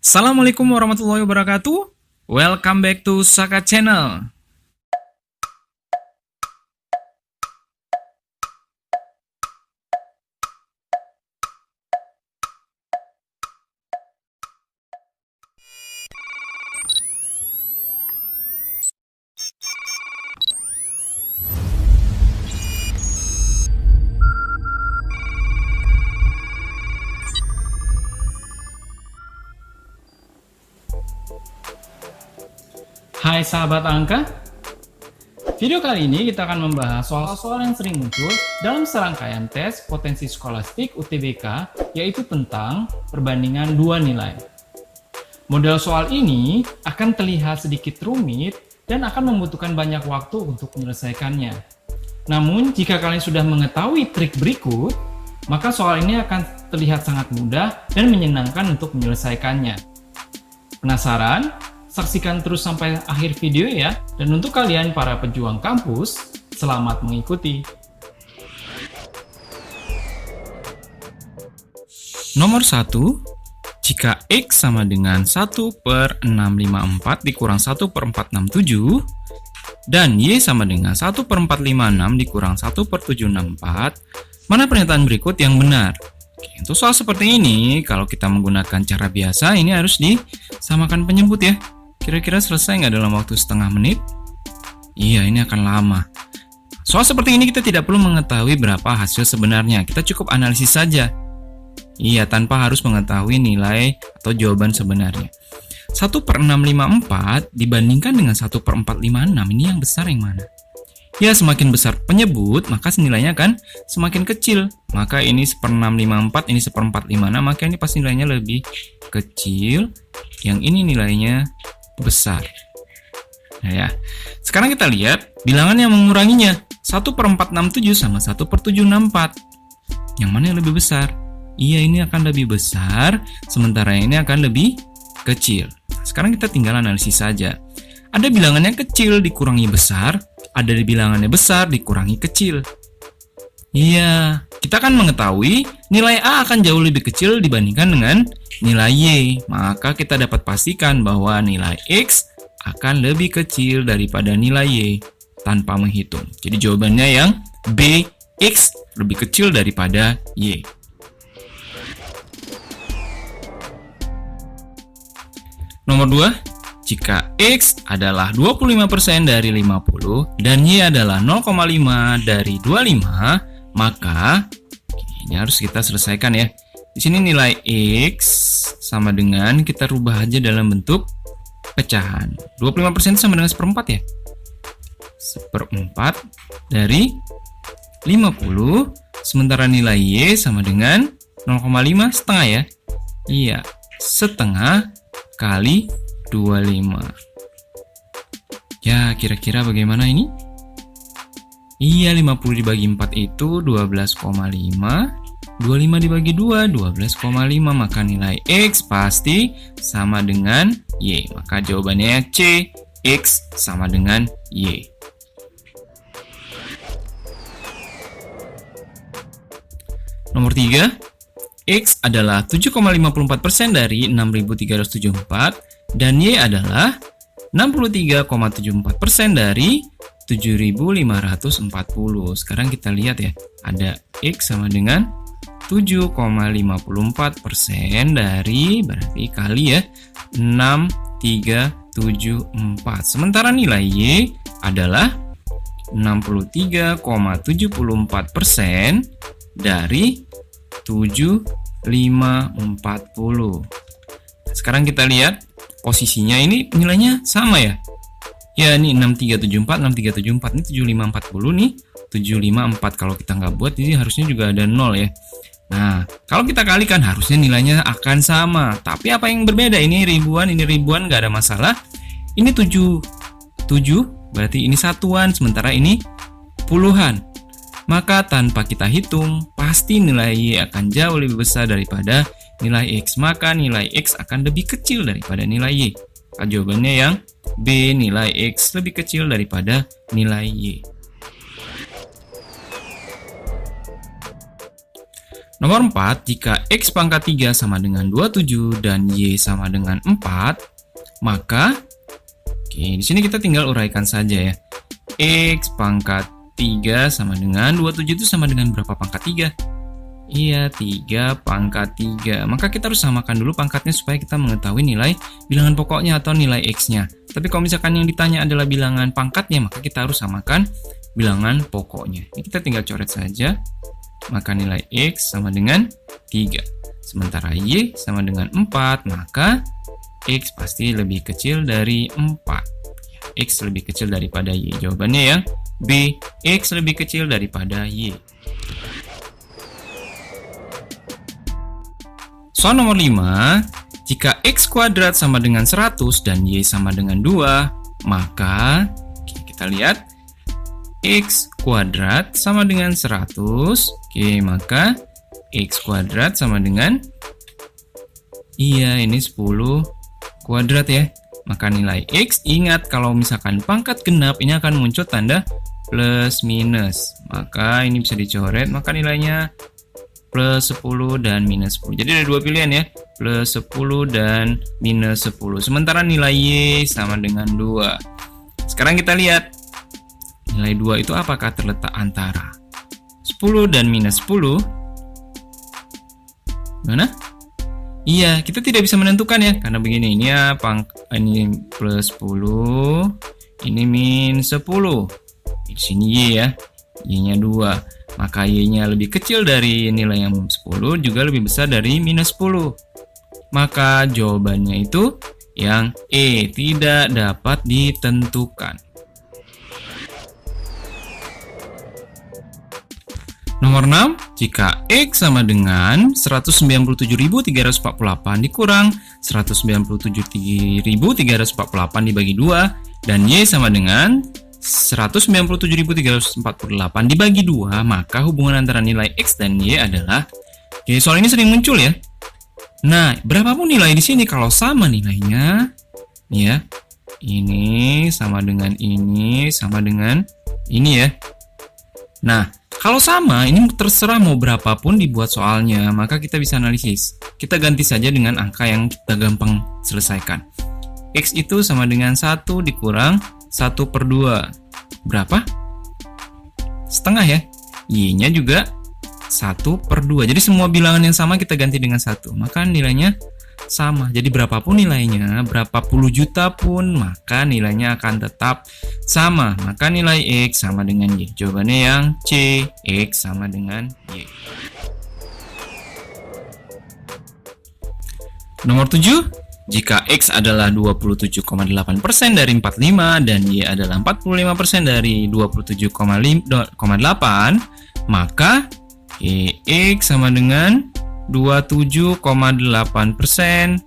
Assalamualaikum warahmatullahi wabarakatuh. Welcome back to Saka Channel. Hai sahabat angka, video kali ini kita akan membahas soal-soal yang sering muncul dalam serangkaian tes potensi skolastik UTBK, yaitu tentang perbandingan dua nilai. Model soal ini akan terlihat sedikit rumit dan akan membutuhkan banyak waktu untuk menyelesaikannya. Namun, jika kalian sudah mengetahui trik berikut, maka soal ini akan terlihat sangat mudah dan menyenangkan untuk menyelesaikannya. Penasaran? Saksikan terus sampai akhir video ya. Dan untuk kalian para pejuang kampus, selamat mengikuti. Nomor 1, jika X sama dengan 1/654 dikurang 1/467 dan Y sama dengan 1/456 dikurang 1/764, mana pernyataan berikut yang benar? Oke, untuk soal seperti ini, kalau kita menggunakan cara biasa, ini harus disamakan penyebut ya. Kira-kira selesai nggak dalam waktu setengah menit? Iya, ini akan lama. Soal seperti ini kita tidak perlu mengetahui berapa hasil sebenarnya. Kita cukup analisis saja. Iya, tanpa harus mengetahui nilai atau jawaban sebenarnya. 1/654 dibandingkan dengan 1/456, ini yang besar yang mana? Ya, semakin besar penyebut, maka nilainya akan semakin kecil. Maka ini 1/654, ini 1/456, maka ini pasti nilainya lebih kecil. Yang ini nilainya besar. Nah ya, sekarang kita lihat bilangan yang menguranginya. 1/467 sama 1/764. Yang mana yang lebih besar? Iya, ini akan lebih besar, sementara ini akan lebih kecil. Sekarang kita tinggal analisis saja. Ada bilangannya kecil dikurangi besar, ada di bilangannya besar dikurangi kecil. Iya, kita akan mengetahui nilai A akan jauh lebih kecil dibandingkan dengan nilai Y. Maka kita dapat pastikan bahwa nilai X akan lebih kecil daripada nilai Y tanpa menghitung. Jadi jawabannya yang B, X lebih kecil daripada Y. Nomor 2, jika X adalah 25% dari 50 dan Y adalah 0,5 dari 25, maka ini harus kita selesaikan ya. Di sini nilai X sama dengan, kita rubah aja dalam bentuk pecahan. 25% sama dengan 1/4 ya. 1/4 dari 50, sementara nilai Y sama dengan 0,5 setengah ya. Iya, setengah kali 25. Ya, kira-kira bagaimana ini? Iya, 50 dibagi 4 itu 12,5. 25 dibagi 2, 12,5. Maka nilai X pasti sama dengan Y. Maka jawabannya C, X sama dengan Y. Nomor 3, X adalah 7,54% dari 6.374 dan Y adalah 63,74% dari 7.540. Sekarang kita lihat ya, ada X sama dengan 7,54% dari, berarti kali ya, 6374. Sementara nilai Y adalah 63,74% dari 7.540. Sekarang kita lihat posisinya, ini nilainya sama ya. Ya, ini 6374, 6374, ini 7540 nih, 754. Kalau kita nggak buat, ini harusnya juga ada 0 ya. Nah, kalau kita kalikan harusnya nilainya akan sama. Tapi apa yang berbeda? Ini ribuan, nggak ada masalah. Ini 7 berarti ini satuan, sementara ini puluhan. Maka tanpa kita hitung, pasti nilai Y akan jauh lebih besar daripada nilai X. Maka nilai X akan lebih kecil daripada nilai Y. Jawabannya yang B, nilai X lebih kecil daripada nilai Y. Nomor 4, jika X pangkat 3 sama dengan 27 dan Y sama dengan 4, maka di sini kita tinggal uraikan saja ya. X pangkat 3 sama dengan 27 itu sama dengan berapa pangkat 3? Iya, 3 pangkat 3. Maka kita harus samakan dulu pangkatnya supaya kita mengetahui nilai bilangan pokoknya atau nilai X-nya. Tapi kalau misalkan yang ditanya adalah bilangan pangkatnya, maka kita harus samakan bilangan pokoknya. Ini kita tinggal coret saja. Maka nilai X sama dengan 3. Sementara Y sama dengan 4, maka X pasti lebih kecil dari 4. X lebih kecil daripada Y. Jawabannya yang B, X lebih kecil daripada Y. Soal nomor 5, jika X kuadrat sama dengan 100 dan Y sama dengan 2, maka kita lihat X kuadrat sama dengan 100. Maka X kuadrat sama dengan ini 10 kuadrat ya. Maka nilai X, ingat kalau misalkan pangkat genap ini akan muncul tanda plus minus. Maka ini bisa dicoret, maka nilainya plus 10 dan minus 10. Jadi ada dua pilihan ya, plus 10 dan minus 10. Sementara nilai Y sama dengan 2. Sekarang kita lihat nilai 2 itu apakah terletak antara 10 dan minus 10? Mana? Iya, kita tidak bisa menentukan ya, karena begini, ini ya ini plus 10, ini min 10. Di sini Y ya, Y-nya 2. Maka Y-nya lebih kecil dari nilai yang 10, juga lebih besar dari minus 10. Maka jawabannya itu yang E, tidak dapat ditentukan. Nomor 6, jika X sama dengan 197.348 dikurang 197.348 dibagi 2 dan Y sama dengan 197.348 dibagi 2, maka hubungan antara nilai X dan Y adalah, soal ini sering muncul ya. Nah, berapapun nilai di sini kalau sama nilainya, ya, ini sama dengan ini sama dengan ini ya. Nah, kalau sama, ini terserah mau berapapun dibuat soalnya, maka kita bisa analisis. Kita ganti saja dengan angka yang kita gampang selesaikan. X itu sama dengan 1 dikurang 1/2. Berapa? Setengah ya. Y-nya juga 1/2. Jadi semua bilangan yang sama kita ganti dengan 1. Maka nilainya sama. Jadi berapapun nilainya, berapa puluh juta pun, maka nilainya akan tetap sama. Maka nilai X sama dengan Y. Jawabannya yang C, X sama dengan Y. Nomor 7, jika X adalah 27,8% dari 45 dan Y adalah 45% dari 27,8, maka X sama dengan 27,8%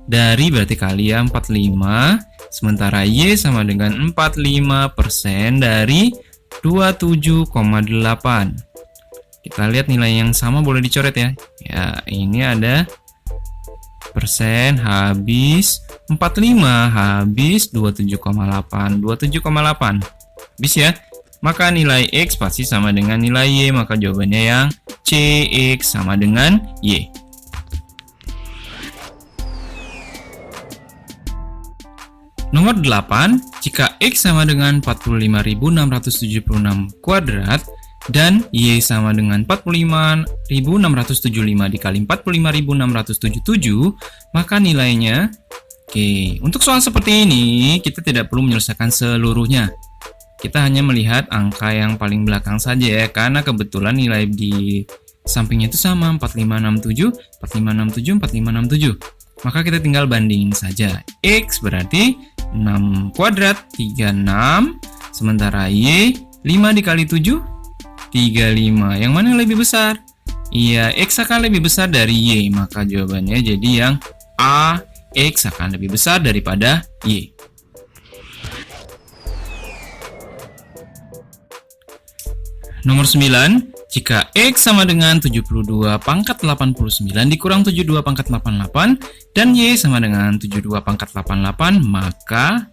dari, berarti kali ya 45, sementara Y sama dengan 45% dari 27,8. Kita lihat nilai yang sama boleh dicoret ya. Ya, ini ada persen habis 45 habis 27,8. 27,8. Habis ya. Maka nilai X pasti sama dengan nilai Y, maka jawabannya yang C, X sama dengan Y. Nomor 8, jika X sama dengan 45.676 kuadrat dan Y sama dengan 45.675 dikali 45.677, maka nilainya, untuk soal seperti ini kita tidak perlu menyelesaikan seluruhnya. Kita hanya melihat angka yang paling belakang saja ya, karena kebetulan nilai di sampingnya itu sama, 4567, 4567, 4567. Maka kita tinggal bandingin saja. X berarti 6 kuadrat, 36, sementara Y 5 dikali 7, 35. Yang mana yang lebih besar? Iya, X akan lebih besar dari Y, maka jawabannya jadi yang A, X akan lebih besar daripada Y. Nomor 9, jika X sama dengan 72 pangkat 89 dikurang 72 pangkat 88 dan Y sama dengan 72 pangkat 88, maka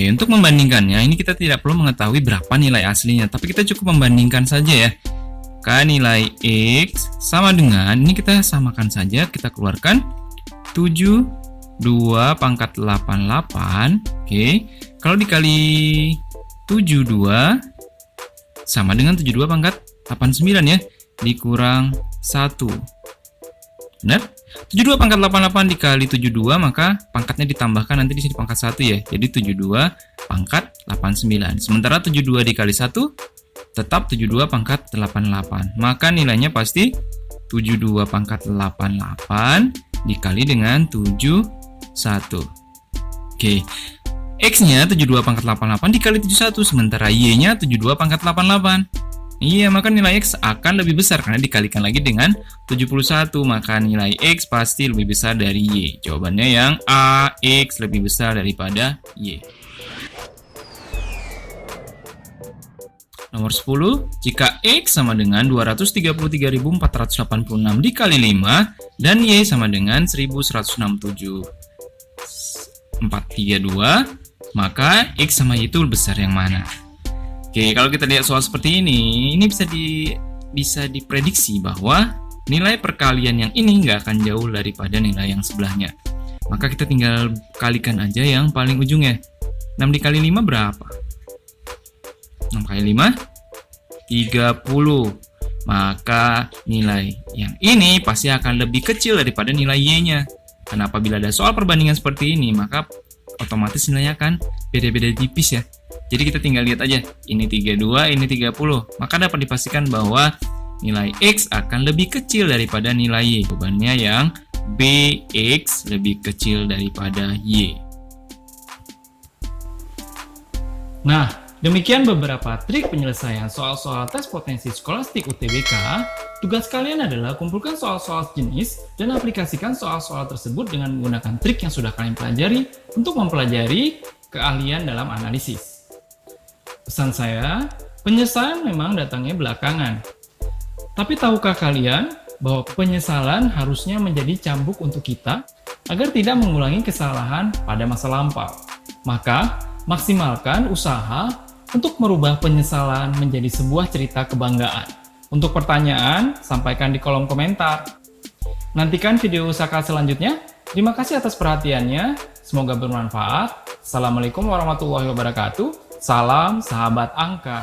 untuk membandingkannya, ini kita tidak perlu mengetahui berapa nilai aslinya, tapi kita cukup membandingkan saja ya. maka nilai X sama dengan, ini kita samakan saja, kita keluarkan 72 pangkat 88. Oke, kalau dikali 72 sama dengan 72 pangkat 89 ya, dikurang 1. Benar? 72 pangkat 88 dikali 72, maka pangkatnya ditambahkan nanti di sini pangkat 1 ya. Jadi 72 pangkat 89. Sementara 72 dikali 1 tetap 72 pangkat 88. Maka nilainya pasti 72 pangkat 88 dikali dengan 71. Oke. X-nya 72 pangkat 88 dikali 71, sementara Y-nya 72 pangkat 88. Iya, maka nilai X akan lebih besar karena dikalikan lagi dengan 71, maka nilai X pasti lebih besar dari Y. Jawabannya yang A, X lebih besar daripada Y. Nomor 10, jika X sama dengan 233.486 dikali 5 dan Y sama dengan 1167.432, maka X sama Y itu besar yang mana? Oke, kalau kita lihat soal seperti ini bisa diprediksi bahwa nilai perkalian yang ini nggak akan jauh daripada nilai yang sebelahnya. Maka kita tinggal kalikan aja yang paling ujungnya. 6 dikali 5 berapa? 6 kali 5? 30. Maka nilai yang ini pasti akan lebih kecil daripada nilai Y-nya. Karena apabila ada soal perbandingan seperti ini, maka otomatis nilainya akan beda-beda tipis ya. Jadi kita tinggal lihat aja, ini 32, ini 30. Maka dapat dipastikan bahwa nilai X akan lebih kecil daripada nilai Y. Jawabannya yang B, X lebih kecil daripada Y. Nah, demikian beberapa trik penyelesaian soal-soal tes potensi skolastik UTBK. Tugas kalian adalah kumpulkan soal-soal jenis dan aplikasikan soal-soal tersebut dengan menggunakan trik yang sudah kalian pelajari untuk mempelajari keahlian dalam analisis. Pesan saya, penyesalan memang datangnya belakangan. Tapi tahukah kalian bahwa penyesalan harusnya menjadi cambuk untuk kita agar tidak mengulangi kesalahan pada masa lampau. Maka, maksimalkan usaha untuk merubah penyesalan menjadi sebuah cerita kebanggaan. Untuk pertanyaan, sampaikan di kolom komentar. Nantikan video Usaka selanjutnya. Terima kasih atas perhatiannya. Semoga bermanfaat. Assalamualaikum warahmatullahi wabarakatuh. Salam sahabat angka.